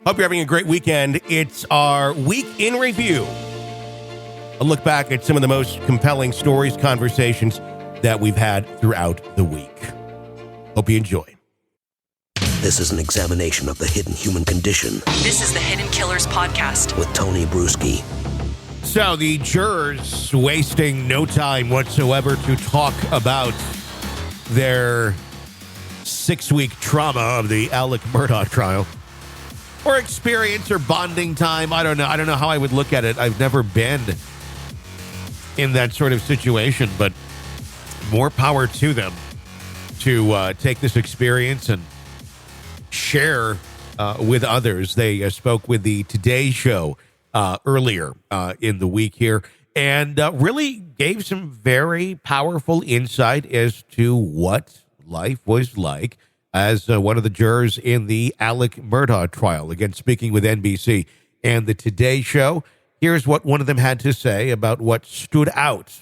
Hope you're having a great weekend. It's our week in review. A look back at some of the most compelling stories, conversations that we've had throughout the week. Hope you enjoy. This is an examination of the hidden human condition. This is the Hidden Killers Podcast with Tony Bruschi. So the jurors wasting no time whatsoever to talk about their 6-week trauma of the Alec Murdaugh trial. Or experience or bonding time. I don't know how I would look at it. I've never been in that sort of situation, but more power to them to take this experience and share with others. They spoke with the Today Show earlier in the week here and really gave some very powerful insight as to what life was like as one of the jurors in the Alec Murdaugh trial. Again, speaking with NBC and the Today Show, here's what one of them had to say about what stood out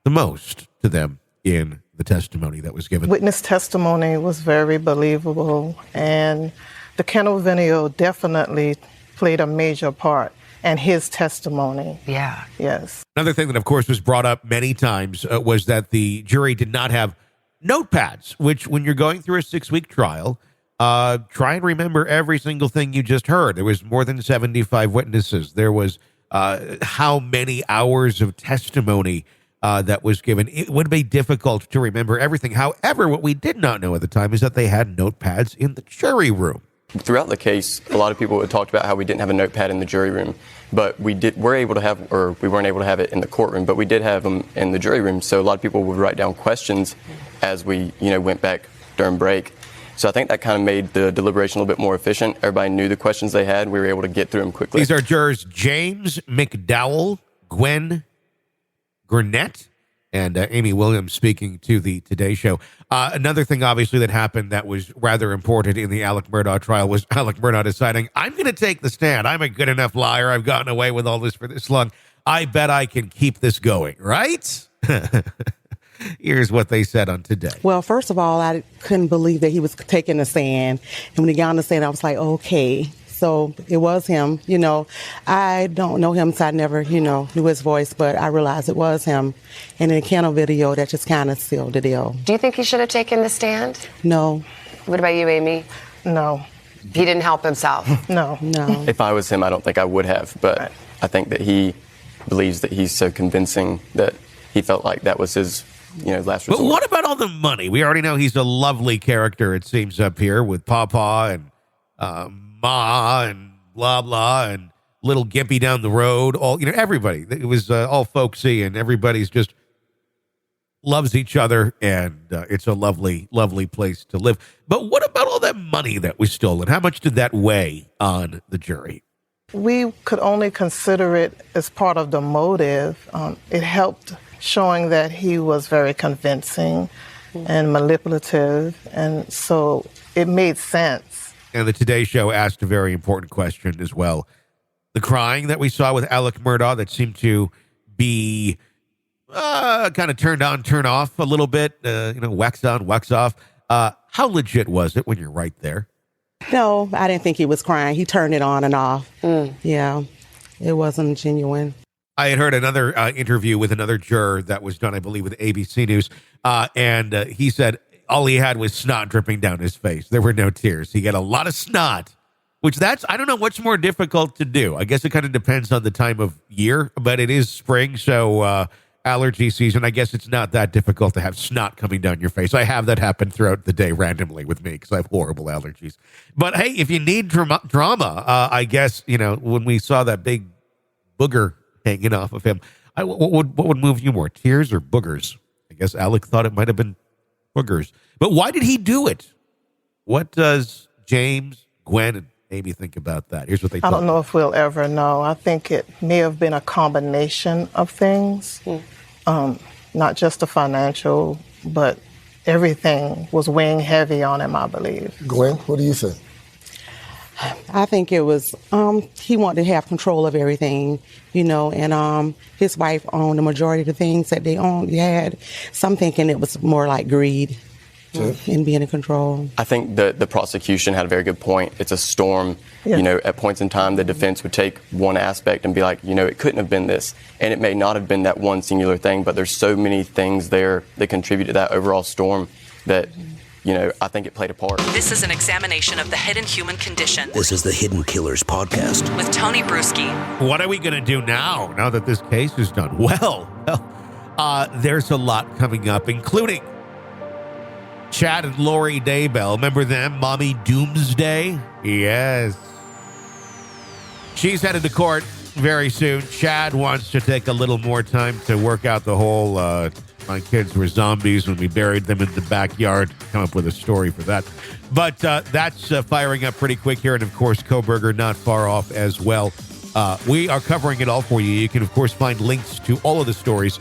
the most to them in the testimony that was given. Witness testimony was very believable, and the kennel video definitely played a major part, and his testimony. Yeah. Yes. Another thing that, of course, was brought up many times was that the jury did not have notepads, which when you're going through a 6-week trial, try and remember every single thing you just heard. There was more than 75 witnesses. There was how many hours of testimony that was given. It would be difficult to remember everything. However, what we did not know at the time is that they had notepads in the jury room. Throughout the case, a lot of people had talked about how we didn't have a notepad in the jury room, but we weren't able to have it in the courtroom, but we did have them in the jury room. So a lot of people would write down questions as we, went back during break. So I think that kind of made the deliberation a little bit more efficient. Everybody knew the questions they had. We were able to get through them quickly. These are jurors James McDowell, Gwen Gurnett, and Amy Williams speaking to the Today Show. Another thing, obviously, that happened that was rather important in the Alec Murdaugh trial was Alec Murdaugh deciding, I'm going to take the stand. I'm a good enough liar. I've gotten away with all this for this long. I bet I can keep this going, right? Here's what they said on Today. Well, first of all, I couldn't believe that he was taking the stand. And when he got on the stand, I was like, okay. So it was him. I don't know him, so I never, knew his voice, but I realized it was him. And in the kennel video, that just kind of sealed the deal. Do you think he should have taken the stand? No. What about you, Amy? No. He didn't help himself? No. If I was him, I don't think I would have, but I think that he believes that he's so convincing that he felt like that was his last resort. But what about all the money? We already know he's a lovely character, it seems, up here with Pawpaw and Ma and blah, blah, and little Gimpy down the road. All everybody. It was all folksy, and everybody's just loves each other, and it's a lovely, lovely place to live. But what about all that money that was stolen? How much did that weigh on the jury? We could only consider it as part of the motive. It helped showing that he was very convincing and manipulative, and so it made sense. And the Today Show asked a very important question as well. The crying that we saw with Alec Murdaugh that seemed to be kind of turned on, turn off a little bit, wax on, wax off. How legit was it when you're right there? No, I didn't think he was crying. He turned it on and off. Yeah, it wasn't genuine. I had heard another interview with another juror that was done, I believe, with ABC News, and he said all he had was snot dripping down his face. There were no tears. He got a lot of snot, which I don't know what's more difficult to do. I guess it kind of depends on the time of year, but it is spring, so allergy season. I guess it's not that difficult to have snot coming down your face. I have that happen throughout the day randomly with me because I have horrible allergies. But hey, if you need drama, I guess, when we saw that big booger hanging off of him, what would move you more, tears or boogers? I guess Alec thought it might have been boogers. But why did he do it? What does James, Gwen, and Amy think about that? Here's what they thought. I don't know if we'll ever know. I think it may have been a combination of things, not just the financial, but everything was weighing heavy on him, I believe. Gwen, what do you think? I think it was, he wanted to have control of everything, and his wife owned the majority of the things that they had. So I'm thinking it was more like greed. and being in control. I think the prosecution had a very good point. It's a storm. Yes. You know, at points in time, the defense would take one aspect and be like, you know, it couldn't have been this. And it may not have been that one singular thing, but there's so many things there that contribute to that overall storm that, you know, I think it played a part. This is an examination of the hidden human condition This is the Hidden Killers podcast. with Tony Bruschi. What are we going to do now that this case is done? Well, there's a lot coming up, including Chad and Lori Daybell. Remember them? Mommy Doomsday? Yes. She's headed to court very soon. Chad wants to take a little more time to work out the whole my kids were zombies when we buried them in the backyard. Come up with a story for that. But that's firing up pretty quick here. And, of course, Koberger not far off as well. We are covering it all for you. You can, of course, find links to all of the stories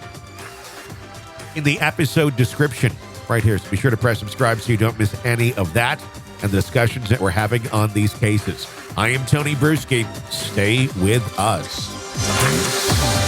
in the episode description right here. So be sure to press subscribe so you don't miss any of that and the discussions that we're having on these cases. I am Tony Bruschi. Stay with us.